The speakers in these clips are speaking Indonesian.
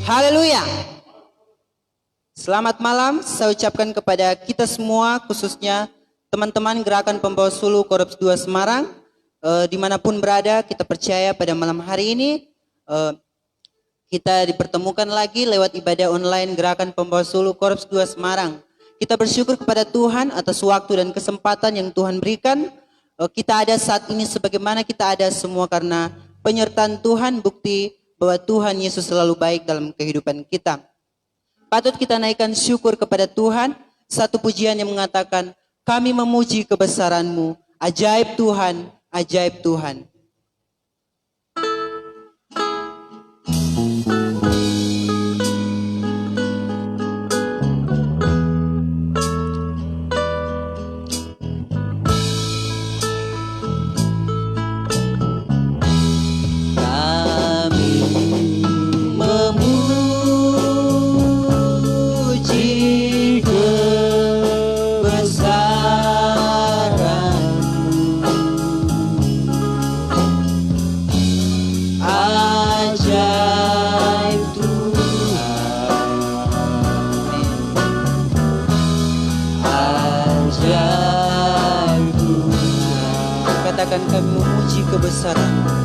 Haleluya. Selamat malam saya ucapkan kepada kita semua, khususnya teman-teman Gerakan Pembawa Sulu Korps 2 Semarang. Dimanapun berada, kita percaya pada malam hari ini kita dipertemukan lagi lewat ibadah online Gerakan Pembawa Sulu Korps 2 Semarang. Kita bersyukur kepada Tuhan atas waktu dan kesempatan yang Tuhan berikan. Kita ada saat ini sebagaimana kita ada semua karena penyertaan Tuhan, bukti bahwa Tuhan Yesus selalu baik dalam kehidupan kita. Patut kita naikkan syukur kepada Tuhan. Satu pujian yang mengatakan, kami memuji kebesaran-Mu, ajaib Tuhan, ajaib Tuhan. Katakan kami memuji kebesaran. Kami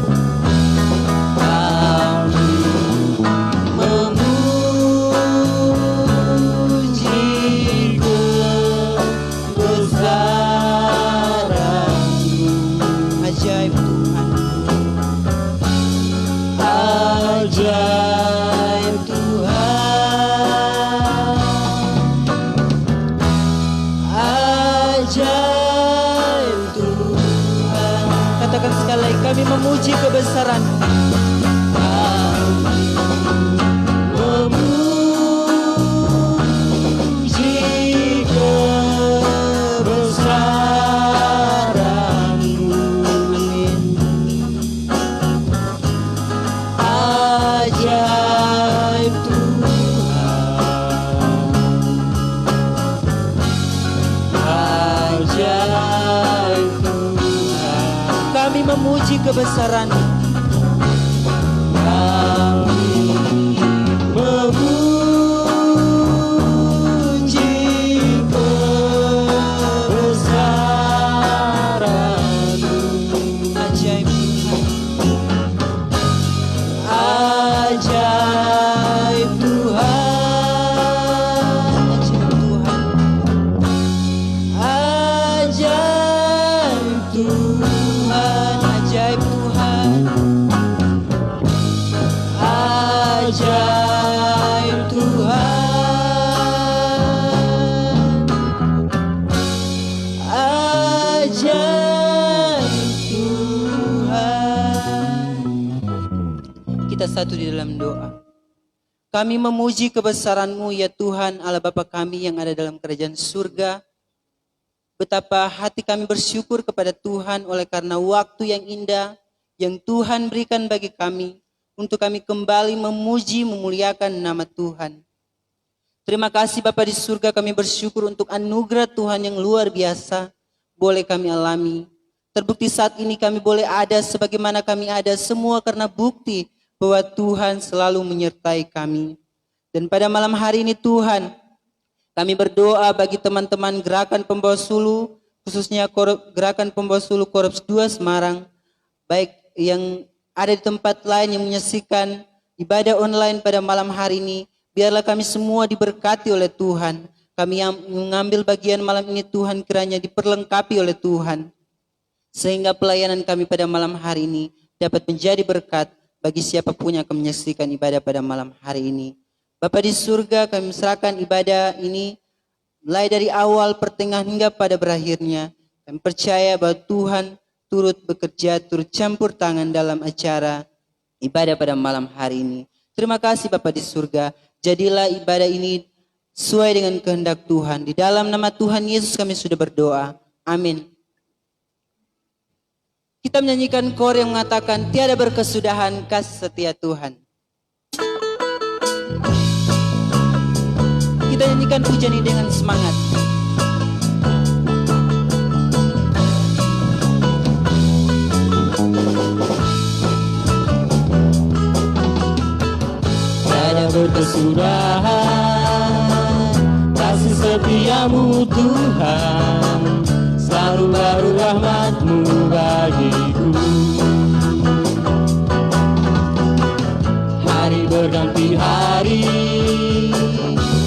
memuji kebesaran-Mu, ajaib Tuhan, ajaib Tuhan, ajaib Tuhan. Katakan sekali lagi, kami memuji kebesaran. Memuji kebesaran-Mu. Ajaib Tuhan, ajaib Tuhan. Kami memuji kebesaran-Mu. Kami memuji kebesaran-Mu, ajaib Tuhan, ajaib Tuhan, ajaib Tuhan, ajaib Tuhan, ajaib Tuhan, ajaib Tuhan. Kita satu di dalam doa. Kami memuji kebesaran-Mu ya Tuhan, Allah Bapa kami yang ada dalam kerajaan surga. Betapa hati kami bersyukur kepada Tuhan oleh karena waktu yang indah yang Tuhan berikan bagi kami untuk kami kembali memuji, memuliakan nama Tuhan. Terima kasih Bapa di surga, kami bersyukur untuk anugerah Tuhan yang luar biasa boleh kami alami. Terbukti saat ini kami boleh ada sebagaimana kami ada semua karena bukti bahwa Tuhan selalu menyertai kami. Dan pada malam hari ini Tuhan, kami berdoa bagi teman-teman Gerakan Pembawa Sulu, khususnya Gerakan Pembawa Sulu Korps 2 Semarang, baik yang ada di tempat lain yang menyaksikan ibadah online pada malam hari ini. Biarlah kami semua diberkati oleh Tuhan. Kami yang mengambil bagian malam ini Tuhan kiranya diperlengkapi oleh Tuhan. Sehingga pelayanan kami pada malam hari ini dapat menjadi berkat bagi siapapun yang akan menyaksikan ibadah pada malam hari ini. Bapa di surga, kami serahkan ibadah ini mulai dari awal, pertengahan hingga pada berakhirnya. Kami percaya bahwa Tuhan turut bekerja, turut campur tangan dalam acara ibadah pada malam hari ini. Terima kasih Bapa di surga. Jadilah ibadah ini sesuai dengan kehendak Tuhan. Di dalam nama Tuhan Yesus kami sudah berdoa. Amin. Kita menyanyikan kor yang mengatakan tiada berkesudahan kasih setia Tuhan. Kita nyanyikan pujian ini dengan semangat. Tiada berkesudahan, kasih setiamu Tuhan, selalu baru rahmat-Mu bagiku. Hari berganti hari,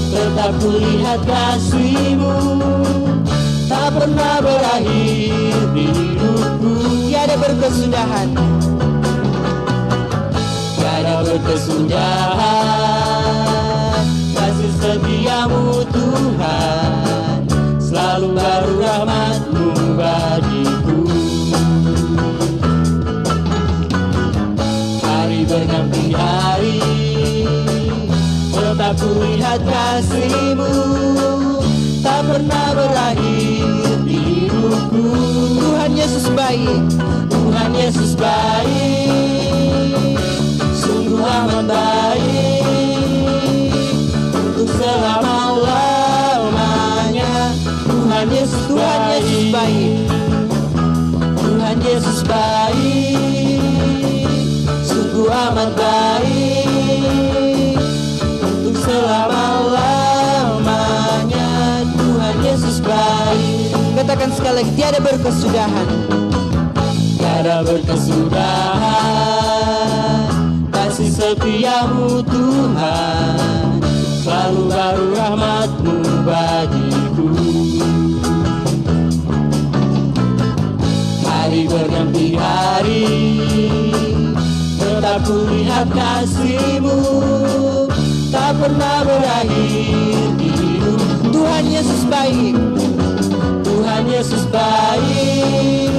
tetap kulihat kasih-Mu, tak pernah berakhir di hidupku. Tiada berkesudahan, tiada berkesudahan, kasih setiamu Tuhan, selalu baru rahmat-Mu bagiku. Hari berganti hari, tetap kulihat kasih-Mu, tak pernah berakhir di hidupku. Tuhan Yesus baik, Tuhan Yesus baik, sungguh amat baik, untuk selama-lamanya. Tuhan Yesus baik, Tuhan Yesus baik, sungguh amat baik, untuk selama-lamanya. Tuhan Yesus baik. katakan sekali lagi, tiada berkesudahan, tiada berkesudahan, kasih setiamu Tuhan, selalu baru rahmat-Mu bagiku. Hari berganti hari, tetap kulihat kasih-Mu, tak pernah berakhir di hidupku. Tuhan Yesus baik, Tuhan Yesus baik,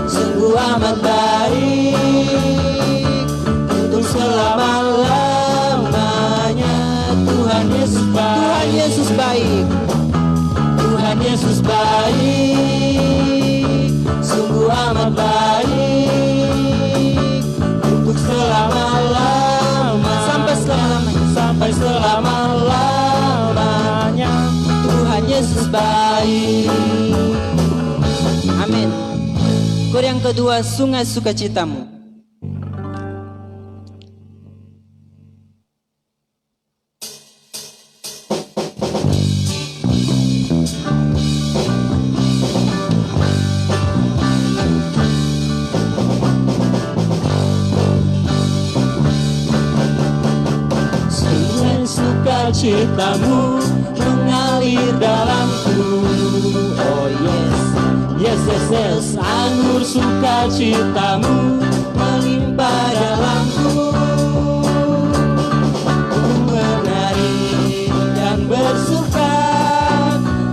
sungguh amat baik, untuk selama-lamanya. Tuhan Yesus baik, Tuhan Yesus baik, Tuhan Yesus baik, sungguh amat baik, untuk selama-lamanya. sampai selama-lamanya. Sampai selama-lamanya. Tuhan Yesus baik. Amin. Kor yang kedua, sungai sukacitamu. Sungai sukacitamu mengalir dalamku. Oh yes, yes, yes, yes. Anggur sukacitamu melimpah dalamku. Ku menari dan bersuka,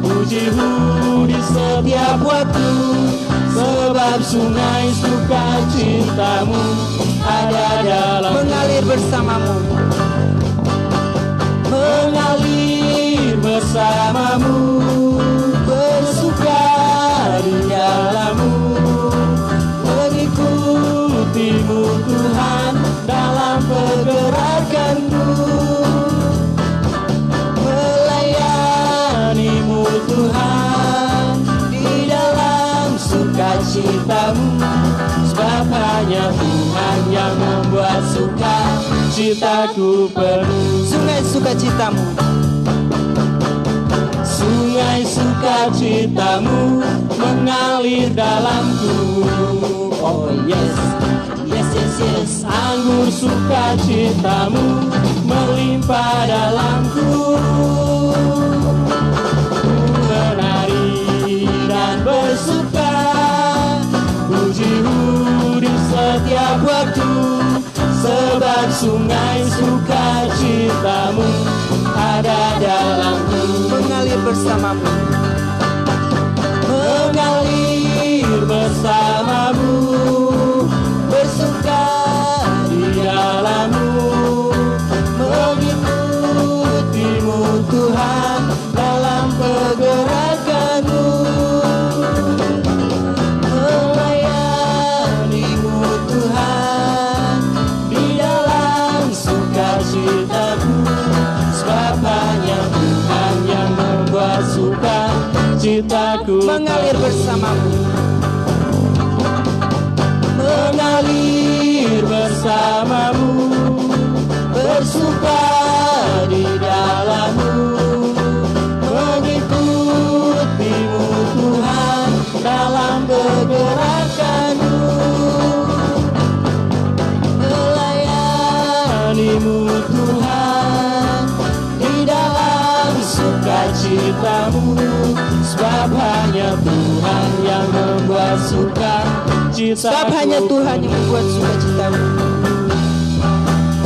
pujimu di setiap waktu, sebab sungai sukacitamu ada dalam Mengalir bersamamu, mengalir bersamamu, bersuka di dalammu, mengikutimu Tuhan dalam pergerakanku, melayanimu Tuhan di dalam sukacitamu, sebab hanya Tuhan yang membuat sukacitaku penuh. sungai sukacitamu, Sungai sukacitamu mengalir dalamku. Oh yes, yes, yes, yes. Anggur sukacitamu melimpah dalamku. Ku menari dan bersuka, pujimu di setiap waktu, sebab sungai sukacitamu ada dalamku. mengalir bersamamu, Mengalir bersamamu, bersuka di dalammu, mengikutimu Tuhan dalam pergerakanmu, melayanimu Tuhan di dalam sukacitaku, sebab hanya Tuhan yang membuat sukacitaku mengalir bersamamu, mengalir bersamamu, bersuka cintamu, sebab hanya Tuhan yang membuat suka citaku. Sebab hanya Tuhan yang membuat sukacitamu.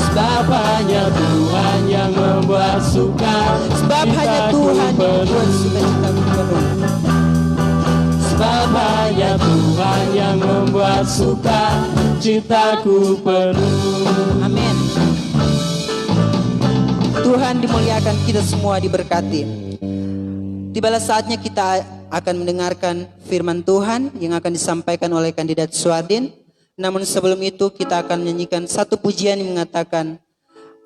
Sebab hanya Tuhan yang membuat suka. Sebab hanya Tuhan yang membuat sukacitamu penuh. Sebab hanya Tuhan yang membuat suka citaku penuh. Amin. Tuhan dimuliakan, kita semua diberkati. Tibalah saatnya kita akan mendengarkan firman Tuhan yang akan disampaikan oleh kandidat Suardin. Namun sebelum itu kita akan menyanyikan satu pujian yang mengatakan,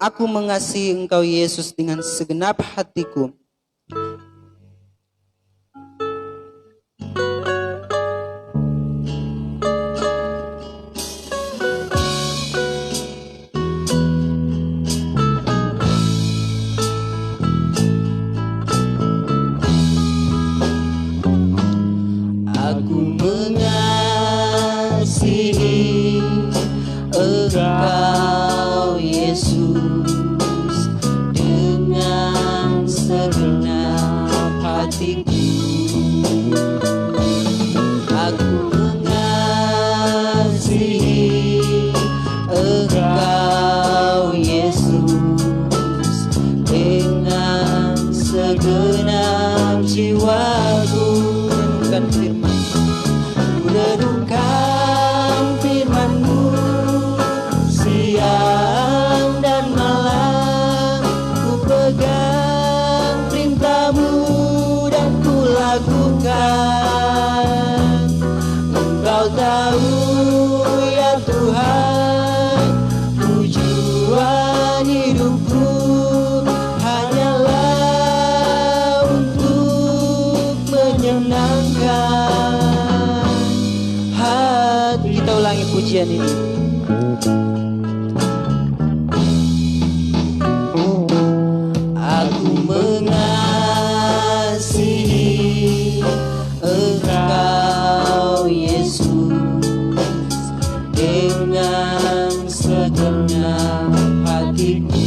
Aku mengasihi Engkau Yesus dengan segenap hatiku. Aku mengasihi Engkau Yesus dengan segenap hatiku. Aku mengasihi Engkau Yesus dengan segenap jiwaku. Renungkan firman. Renungkan firman-Mu siang dan malam, ku pegang perintah-Mu dan ku lakukan. Engkau tahu ya Tuhan, tujuan hidupku hanyalah untuk menyenangkan hati. Kita ulangi pujian ini. Aku mengasihi Engkau Yesus dengan segenap hatiku.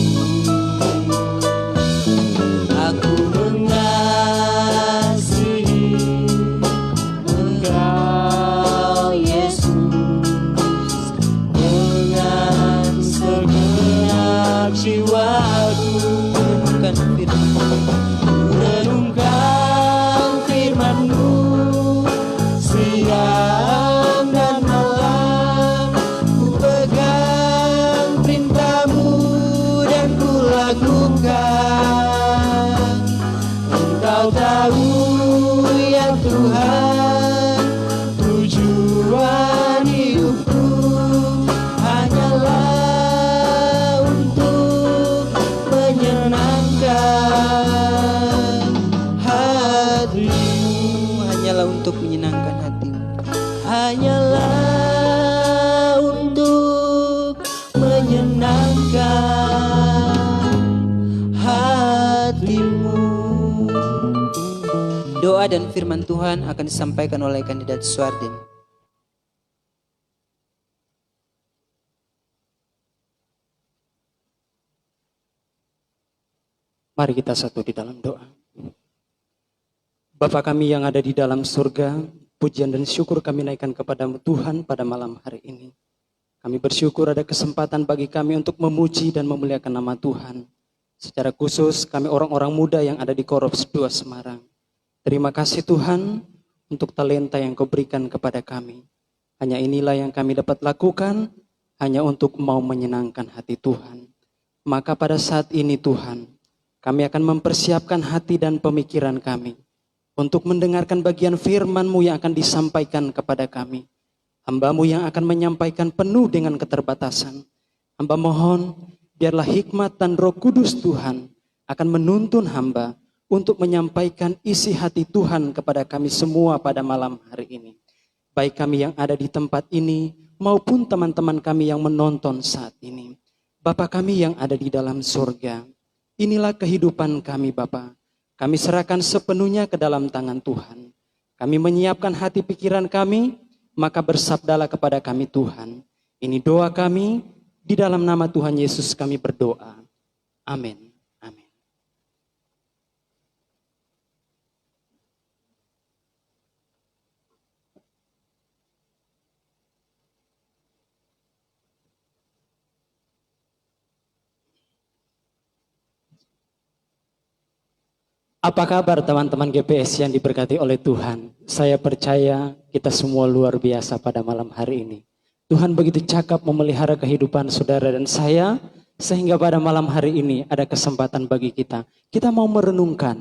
Aku mengasihi Engkau Yesus dengan segenap jiwaku. Renungkan firman. Renungkan firman-Mu siang dan malam, ku pegang perintah-Mu dan ku lakukan. Engkau tahu ya Tuhan, tujuan hidupku hanyalah untuk menyenangkan hati-Mu. Hanyalah untuk menyenangkan hatimu. Hanyalah untuk menyenangkan hati-Mu. Doa dan firman Tuhan akan disampaikan oleh kandidat Suardin. Mari kita satu di dalam doa. Bapa kami yang ada di dalam surga, pujian dan syukur kami naikkan kepadamu Tuhan pada malam hari ini. Kami bersyukur ada kesempatan bagi kami untuk memuji dan memuliakan nama Tuhan. Secara khusus kami orang-orang muda yang ada di Korops 2 Semarang. Terima kasih Tuhan untuk talenta yang Kau berikan kepada kami. Hanya inilah yang kami dapat lakukan, hanya untuk mau menyenangkan hati Tuhan. Maka pada saat ini Tuhan, kami akan mempersiapkan hati dan pemikiran kami untuk mendengarkan bagian firman-Mu yang akan disampaikan kepada kami. Hamba-Mu yang akan menyampaikan penuh dengan keterbatasan. Hamba mohon, biarlah hikmat dan Roh Kudus Tuhan akan menuntun hamba untuk menyampaikan isi hati Tuhan kepada kami semua pada malam hari ini. Baik kami yang ada di tempat ini maupun teman-teman kami yang menonton saat ini. Bapa kami yang ada di dalam surga, inilah kehidupan kami Bapa. Kami serahkan sepenuhnya ke dalam tangan Tuhan. Kami menyiapkan hati pikiran kami, maka bersabdalah kepada kami Tuhan. Ini doa kami, di dalam nama Tuhan Yesus kami berdoa. Amin. Amin. Apa kabar teman-teman GPS yang diberkati oleh Tuhan? Saya percaya kita semua luar biasa pada malam hari ini. Tuhan begitu cakap memelihara kehidupan saudara dan saya, sehingga pada malam hari ini ada kesempatan bagi kita. Kita mau merenungkan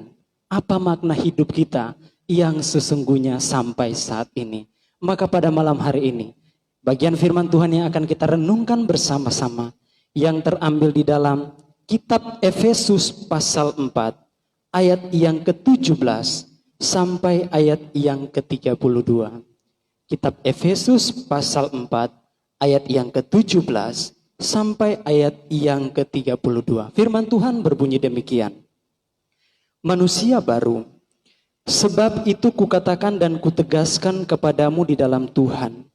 apa makna hidup kita yang sesungguhnya sampai saat ini. Maka pada malam hari ini, bagian firman Tuhan yang akan kita renungkan bersama-sama, yang terambil di dalam kitab Efesus pasal 4, ayat yang ke-17 sampai ayat yang ke-32. Kitab Efesus pasal 4 ayat yang ke-17 sampai ayat yang ke-32. Firman Tuhan berbunyi demikian. Manusia baru, sebab itu kukatakan dan kutegaskan kepadamu di dalam Tuhan.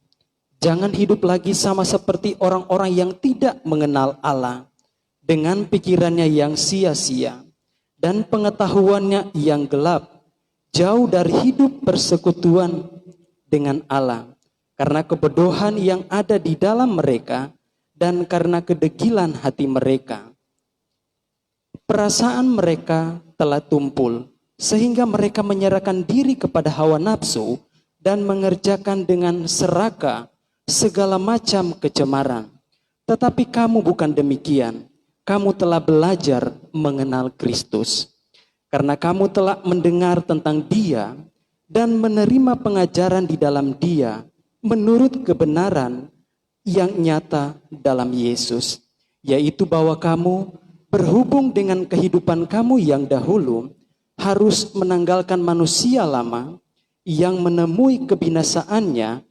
Jangan hidup lagi sama seperti orang-orang yang tidak mengenal Allah, dengan pikirannya yang sia-sia dan pengetahuannya yang gelap, jauh dari hidup persekutuan dengan Allah, karena kebodohan yang ada di dalam mereka dan karena kedegilan hati mereka. Perasaan mereka telah tumpul, sehingga mereka menyerahkan diri kepada hawa nafsu dan mengerjakan dengan serakah segala macam kecemaran. Tetapi kamu bukan demikian. Kamu telah belajar mengenal Kristus. Karena kamu telah mendengar tentang Dia dan menerima pengajaran di dalam Dia menurut kebenaran yang nyata dalam Yesus. Yaitu bahwa kamu berhubung dengan kehidupan kamu yang dahulu harus menanggalkan manusia lama yang menemui kebinasaannya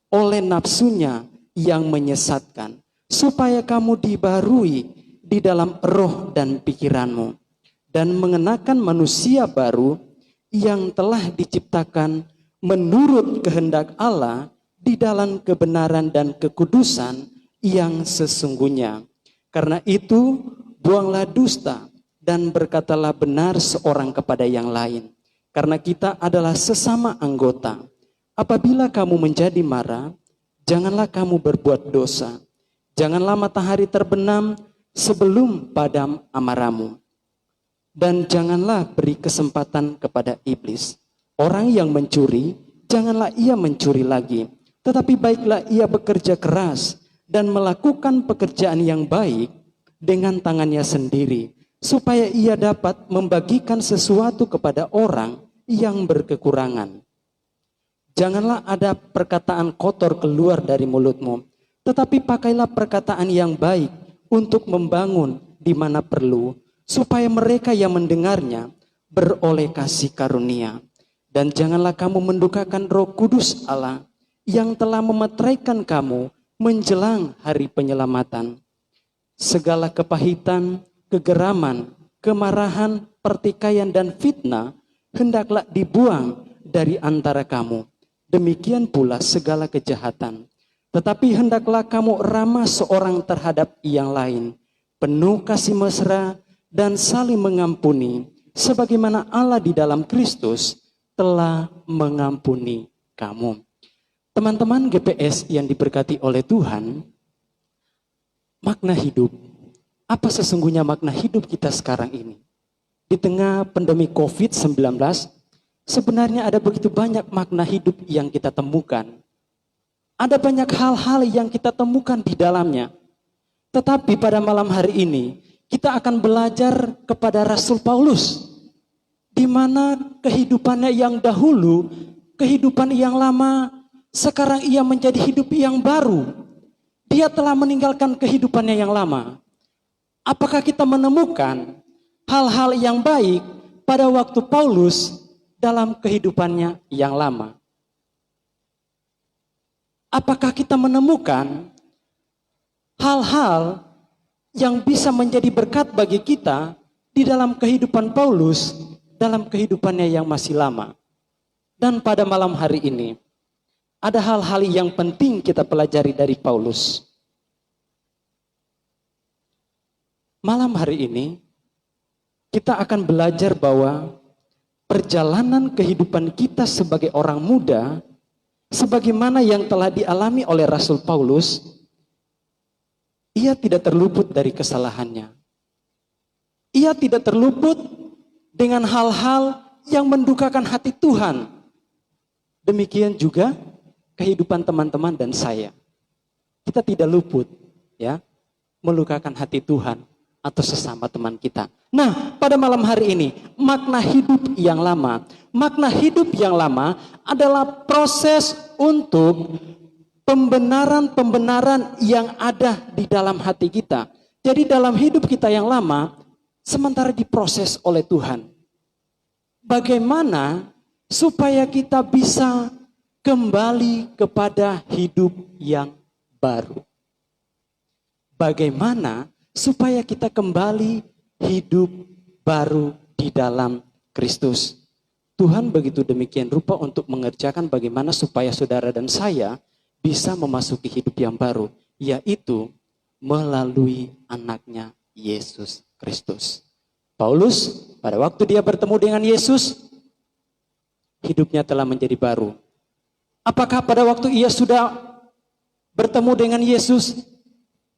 oleh nafsunya yang menyesatkan. Supaya kamu dibarui di dalam roh dan pikiranmu, dan mengenakan manusia baru yang telah diciptakan menurut kehendak Allah di dalam kebenaran dan kekudusan yang sesungguhnya. Karena itu, buanglah dusta dan berkatalah benar seorang kepada yang lain. Karena kita adalah sesama anggota. Apabila kamu menjadi marah, janganlah kamu berbuat dosa. Janganlah matahari terbenam sebelum padam amarahmu. Dan janganlah beri kesempatan kepada iblis. Orang yang mencuri, janganlah ia mencuri lagi. Tetapi baiklah ia bekerja keras dan melakukan pekerjaan yang baik dengan tangannya sendiri, supaya ia dapat membagikan sesuatu kepada orang yang berkekurangan. Janganlah ada perkataan kotor keluar dari mulutmu, tetapi pakailah perkataan yang baik untuk membangun di mana perlu, supaya mereka yang mendengarnya beroleh kasih karunia. Dan janganlah kamu mendukakan Roh Kudus Allah yang telah memeteraikan kamu menjelang hari penyelamatan. Segala kepahitan, kegeraman, kemarahan, pertikaian dan fitnah hendaklah dibuang dari antara kamu. Demikian pula segala kejahatan. Tetapi hendaklah kamu ramah seorang terhadap yang lain, penuh kasih mesra dan saling mengampuni, sebagaimana Allah di dalam Kristus telah mengampuni kamu. Teman-teman GPS yang diberkati oleh Tuhan, makna hidup. Apa sesungguhnya makna hidup kita sekarang ini? Di tengah pandemi COVID-19, sebenarnya ada begitu banyak makna hidup yang kita temukan. Ada banyak hal-hal yang kita temukan di dalamnya. Tetapi pada malam hari ini, kita akan belajar kepada Rasul Paulus. Di mana kehidupannya yang dahulu, kehidupan yang lama, sekarang ia menjadi hidup yang baru. Dia telah meninggalkan kehidupannya yang lama. Apakah kita menemukan hal-hal yang baik pada waktu Paulus dalam kehidupannya yang lama? Apakah kita menemukan hal-hal yang bisa menjadi berkat bagi kita di dalam kehidupan Paulus, dalam kehidupannya yang masih lama? Dan pada malam hari ini, ada hal-hal yang penting kita pelajari dari Paulus. Malam hari ini, kita akan belajar bahwa perjalanan kehidupan kita sebagai orang muda, sebagaimana yang telah dialami oleh Rasul Paulus, ia tidak terluput dari kesalahannya. Ia tidak terluput dengan hal-hal yang mendukakan hati Tuhan. Demikian juga kehidupan teman-teman dan saya. Kita tidak luput ya melukakan hati Tuhan atau sesama teman kita. Nah, pada malam hari ini, makna hidup yang lama. Makna hidup yang lama adalah proses untuk pembenaran-pembenaran yang ada di dalam hati kita. Jadi dalam hidup kita yang lama, sementara diproses oleh Tuhan. Bagaimana supaya kita bisa kembali kepada hidup yang baru? Bagaimana supaya kita kembali hidup baru di dalam Kristus? Tuhan begitu demikian rupa untuk mengerjakan bagaimana supaya saudara dan saya bisa memasuki hidup yang baru, yaitu melalui anaknya Yesus Kristus. Paulus pada waktu dia bertemu dengan Yesus, hidupnya telah menjadi baru. Apakah pada waktu ia sudah bertemu dengan Yesus,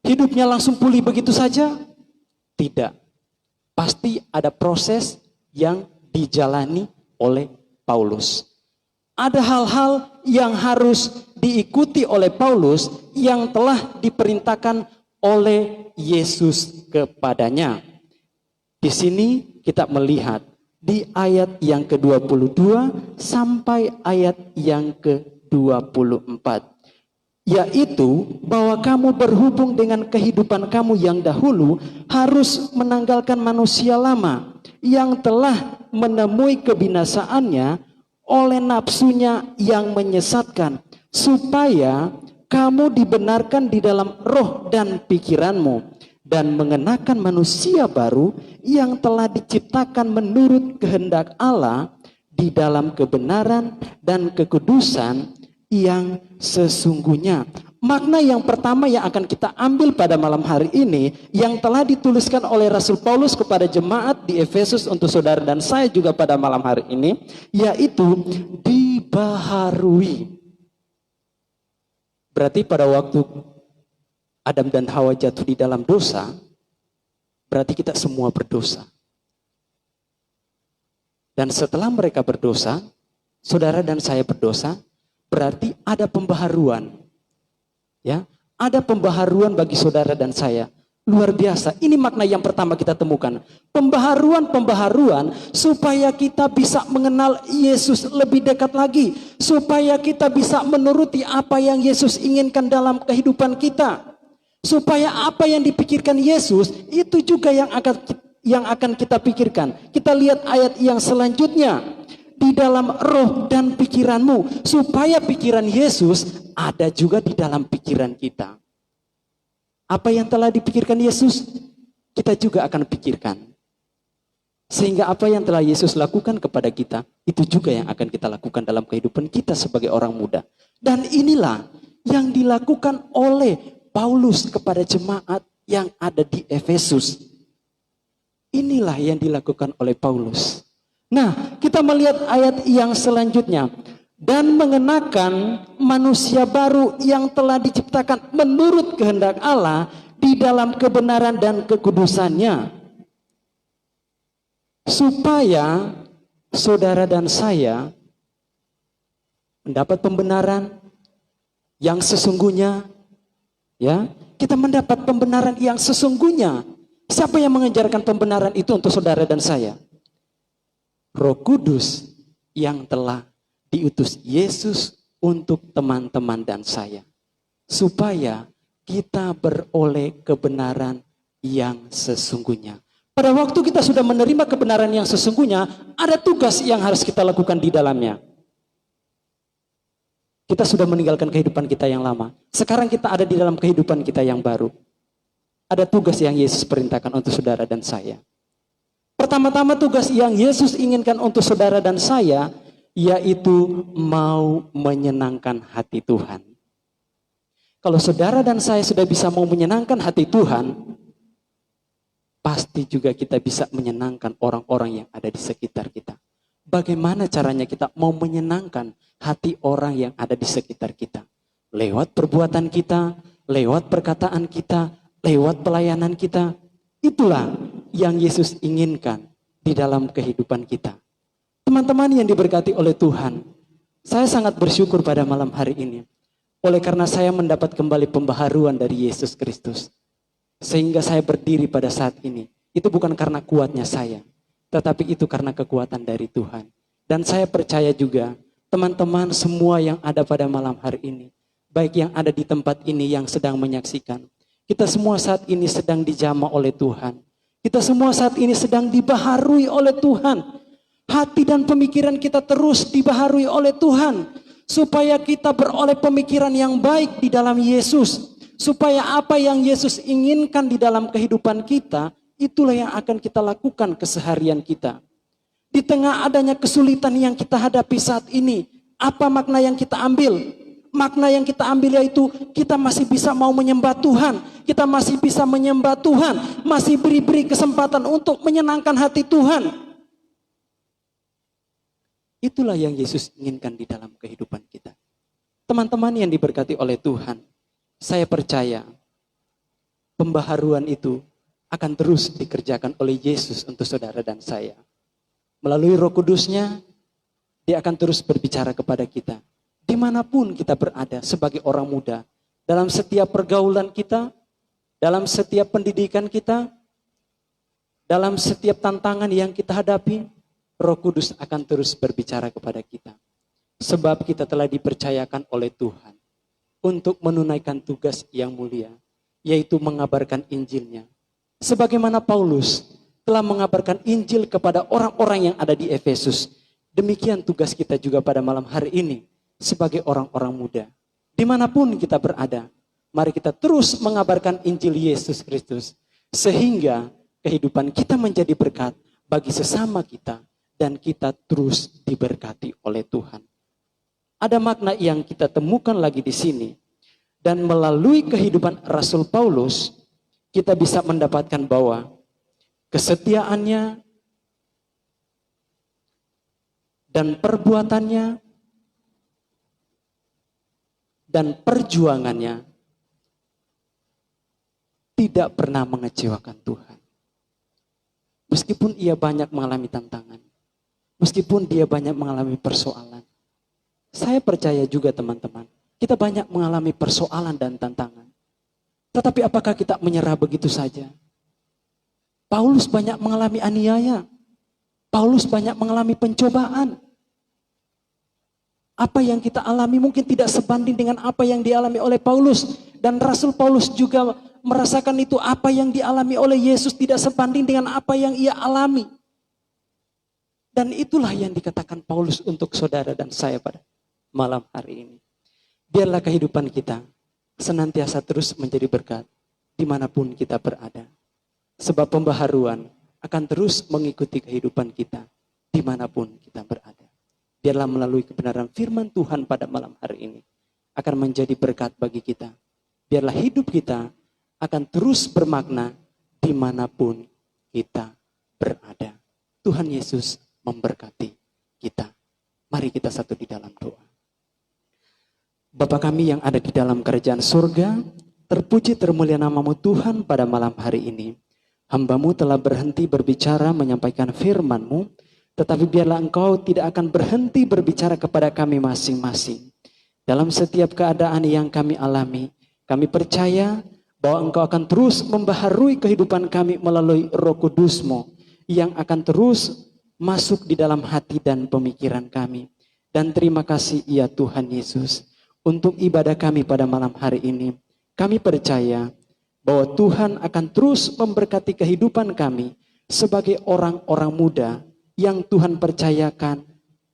hidupnya langsung pulih begitu saja? Tidak. Pasti ada proses yang dijalani oleh Paulus. Ada hal-hal yang harus diikuti oleh Paulus yang telah diperintahkan oleh Yesus kepadanya. Di sini kita melihat di ayat yang ke-22 sampai ayat yang ke-24. Yaitu bahwa kamu berhubung dengan kehidupan kamu yang dahulu harus menanggalkan manusia lama yang telah menemui kebinasaannya oleh nafsunya yang menyesatkan, supaya kamu dibenarkan di dalam roh dan pikiranmu dan mengenakan manusia baru yang telah diciptakan menurut kehendak Allah di dalam kebenaran dan kekudusan yang sesungguhnya. Makna yang pertama yang akan kita ambil pada malam hari ini, yang telah dituliskan oleh Rasul Paulus kepada jemaat di Efesus untuk saudara dan saya juga pada malam hari ini, yaitu dibaharui. Berarti pada waktu Adam dan Hawa jatuh di dalam dosa, berarti kita semua berdosa. Dan setelah mereka berdosa, saudara dan saya berdosa, berarti ada pembaharuan. Ya, ada pembaharuan bagi saudara dan saya. Luar biasa. Ini makna yang pertama kita temukan. Pembaharuan supaya kita bisa mengenal Yesus lebih dekat lagi. Supaya kita bisa menuruti apa yang Yesus inginkan dalam kehidupan kita. Supaya apa yang dipikirkan Yesus itu juga yang akan kita pikirkan. Kita lihat ayat yang selanjutnya. Di dalam roh dan pikiranmu, supaya pikiran Yesus ada juga di dalam pikiran kita. Apa yang telah dipikirkan Yesus, kita juga akan pikirkan. Sehingga apa yang telah Yesus lakukan kepada kita, itu juga yang akan kita lakukan dalam kehidupan kita sebagai orang muda. Dan inilah yang dilakukan oleh Paulus kepada jemaat yang ada di Efesus. Inilah yang dilakukan oleh Paulus. Nah, kita melihat ayat yang selanjutnya. Dan mengenakan manusia baru yang telah diciptakan menurut kehendak Allah di dalam kebenaran dan kekudusannya. Supaya saudara dan saya mendapat pembenaran yang sesungguhnya. Ya, kita mendapat pembenaran yang sesungguhnya. Siapa yang mengajarkan pembenaran itu untuk saudara dan saya? Roh Kudus yang telah diutus Yesus untuk teman-teman dan saya. Supaya kita beroleh kebenaran yang sesungguhnya. Pada waktu kita sudah menerima kebenaran yang sesungguhnya, ada tugas yang harus kita lakukan di dalamnya. Kita sudah meninggalkan kehidupan kita yang lama. Sekarang kita ada di dalam kehidupan kita yang baru. Ada tugas yang Yesus perintahkan untuk saudara dan saya. Pertama-tama tugas yang Yesus inginkan untuk saudara dan saya, yaitu mau menyenangkan hati Tuhan. Kalau saudara dan saya sudah bisa mau menyenangkan hati Tuhan, pasti juga kita bisa menyenangkan orang-orang yang ada di sekitar kita. Bagaimana caranya kita mau menyenangkan hati orang yang ada di sekitar kita? Lewat perbuatan kita, lewat perkataan kita, lewat pelayanan kita. Itulah yang Yesus inginkan di dalam kehidupan kita. Teman-teman yang diberkati oleh Tuhan, saya sangat bersyukur pada malam hari ini. Oleh karena saya mendapat kembali pembaharuan dari Yesus Kristus. Sehingga saya berdiri pada saat ini. Itu bukan karena kuatnya saya, tetapi itu karena kekuatan dari Tuhan. Dan saya percaya juga, teman-teman semua yang ada pada malam hari ini, baik yang ada di tempat ini yang sedang menyaksikan, kita semua saat ini sedang dijamah oleh Tuhan. Kita semua saat ini sedang dibaharui oleh Tuhan. Hati dan pemikiran kita terus dibaharui oleh Tuhan. Supaya kita beroleh pemikiran yang baik di dalam Yesus. Supaya apa yang Yesus inginkan di dalam kehidupan kita, itulah yang akan kita lakukan keseharian kita. Di tengah adanya kesulitan yang kita hadapi saat ini, apa makna yang kita ambil? Makna yang kita ambil yaitu kita masih bisa mau menyembah Tuhan. Kita masih bisa menyembah Tuhan. Masih beri kesempatan untuk menyenangkan hati Tuhan. Itulah yang Yesus inginkan di dalam kehidupan kita. Teman-teman yang diberkati oleh Tuhan, saya percaya pembaharuan itu akan terus dikerjakan oleh Yesus untuk saudara dan saya. Melalui Roh Kudus-Nya, Dia akan terus berbicara kepada kita. Dimanapun kita berada sebagai orang muda, dalam setiap pergaulan kita, dalam setiap pendidikan kita, dalam setiap tantangan yang kita hadapi, Roh Kudus akan terus berbicara kepada kita. Sebab kita telah dipercayakan oleh Tuhan untuk menunaikan tugas yang mulia, yaitu mengabarkan Injil-Nya. Sebagaimana Paulus telah mengabarkan Injil kepada orang-orang yang ada di Efesus, demikian tugas kita juga pada malam hari ini sebagai orang-orang muda. Dimanapun kita berada, mari kita terus mengabarkan Injil Yesus Kristus, sehingga kehidupan kita menjadi berkat bagi sesama kita, dan kita terus diberkati oleh Tuhan. Ada makna yang kita temukan lagi di sini. Dan melalui kehidupan Rasul Paulus, kita bisa mendapatkan bahwa kesetiaannya dan perbuatannya dan perjuangannya tidak pernah mengecewakan Tuhan. Meskipun ia banyak mengalami tantangan. Meskipun dia banyak mengalami persoalan. Saya percaya juga teman-teman, kita banyak mengalami persoalan dan tantangan. Tetapi apakah kita menyerah begitu saja? Paulus banyak mengalami aniaya. Paulus banyak mengalami pencobaan. Apa yang kita alami mungkin tidak sebanding dengan apa yang dialami oleh Paulus. Dan Rasul Paulus juga merasakan itu, apa yang dialami oleh Yesus tidak sebanding dengan apa yang ia alami. Dan itulah yang dikatakan Paulus untuk saudara dan saya pada malam hari ini. Biarlah kehidupan kita senantiasa terus menjadi berkat dimanapun kita berada. Sebab pembaharuan akan terus mengikuti kehidupan kita dimanapun kita berada. Biarlah melalui kebenaran firman Tuhan pada malam hari ini akan menjadi berkat bagi kita. Biarlah hidup kita akan terus bermakna dimanapun kita berada. Tuhan Yesus memberkati kita. Mari kita satu di dalam doa. Bapa kami yang ada di dalam kerajaan surga, terpuji termulia namamu Tuhan pada malam hari ini. Hamba-Mu telah berhenti berbicara menyampaikan firman-Mu, tetapi biarlah Engkau tidak akan berhenti berbicara kepada kami masing-masing. Dalam setiap keadaan yang kami alami, kami percaya bahwa Engkau akan terus membaharui kehidupan kami melalui Roh Kudus-Mu yang akan terus masuk di dalam hati dan pemikiran kami. Dan terima kasih ya Tuhan Yesus untuk ibadah kami pada malam hari ini. Kami percaya bahwa Tuhan akan terus memberkati kehidupan kami sebagai orang-orang muda yang Tuhan percayakan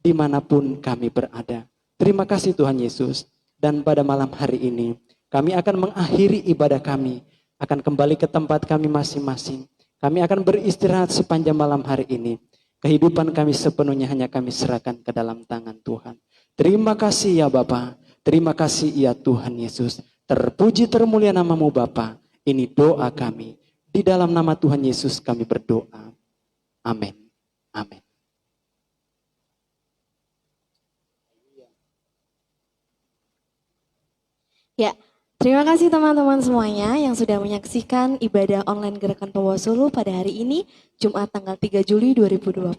dimanapun kami berada. Terima kasih Tuhan Yesus. Dan pada malam hari ini kami akan mengakhiri ibadah kami, akan kembali ke tempat kami masing-masing. Kami akan beristirahat sepanjang malam hari ini. Kehidupan kami sepenuhnya hanya kami serahkan ke dalam tangan Tuhan. Terima kasih ya Bapa. Terima kasih ya Tuhan Yesus. Terpuji termulia namamu Bapa. Ini doa kami. Di dalam nama Tuhan Yesus kami berdoa. Amin. Amin. Ya, Terima kasih teman-teman semuanya yang sudah menyaksikan ibadah online Gerakan Pembawa Suluh pada hari ini, Jumat tanggal 3 Juli 2020.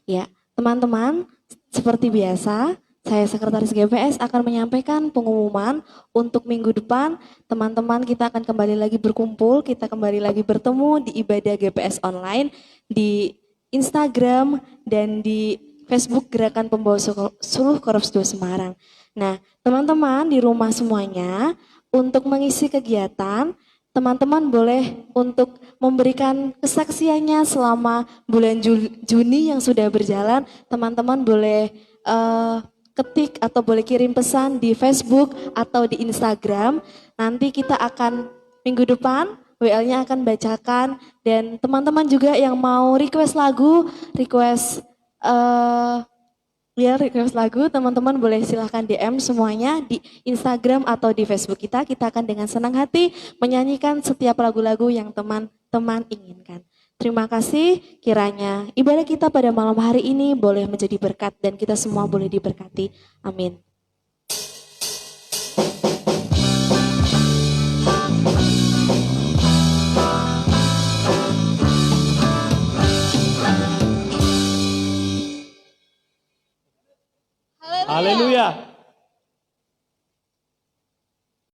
Ya, teman-teman, seperti biasa, saya Sekretaris GPS akan menyampaikan pengumuman untuk minggu depan. Teman-teman, kita akan kembali lagi berkumpul, kita kembali lagi bertemu di ibadah GPS online di Instagram dan di Facebook Gerakan Pembawa Suluh Korps 2 Semarang. Nah, teman-teman di rumah semuanya, untuk mengisi kegiatan, teman-teman boleh untuk memberikan kesaksiannya selama bulan Juni yang sudah berjalan. Teman-teman boleh ketik atau boleh kirim pesan di Facebook atau di Instagram. Nanti kita akan minggu depan WL-nya akan bacakan, dan teman-teman juga yang mau request lagu, request lagu, teman-teman boleh silahkan DM semuanya di Instagram atau di Facebook kita. Kita akan dengan senang hati menyanyikan setiap lagu-lagu yang teman-teman inginkan. Terima kasih, kiranya ibadah kita pada malam hari ini boleh menjadi berkat dan kita semua boleh diberkati. Amin. Haleluya.